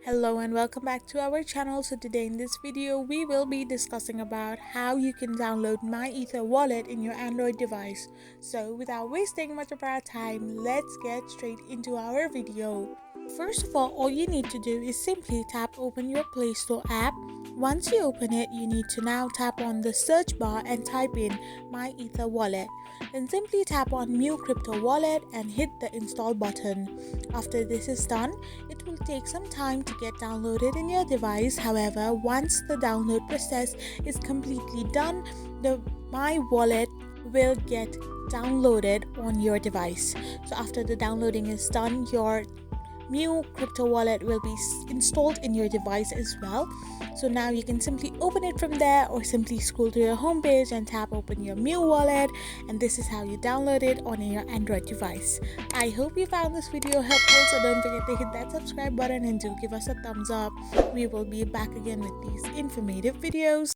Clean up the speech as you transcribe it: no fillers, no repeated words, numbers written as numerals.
Hello and welcome back to our channel. So today in this video we will be discussing about how you can download MyEtherWallet in your Android device. So without wasting much of our time, let's get straight into our video. First of all you need to do is simply tap open your Play Store app. Once you open it, you need to now tap on the search bar and type in MyEtherWallet. Then simply tap on New Crypto Wallet and hit the install button. After this is done, it will take some time to get downloaded in your device. However, once the download process is completely done, the My Wallet will get downloaded on your device. So after the downloading is done, your New Crypto Wallet will be installed in your device as well. So now you can simply open it from there or simply scroll to your home page and tap open your New Wallet, and this is how you download it on your Android device. I hope you found this video helpful, so don't forget to hit that subscribe button and do give us a thumbs up. We will be back again with these informative videos.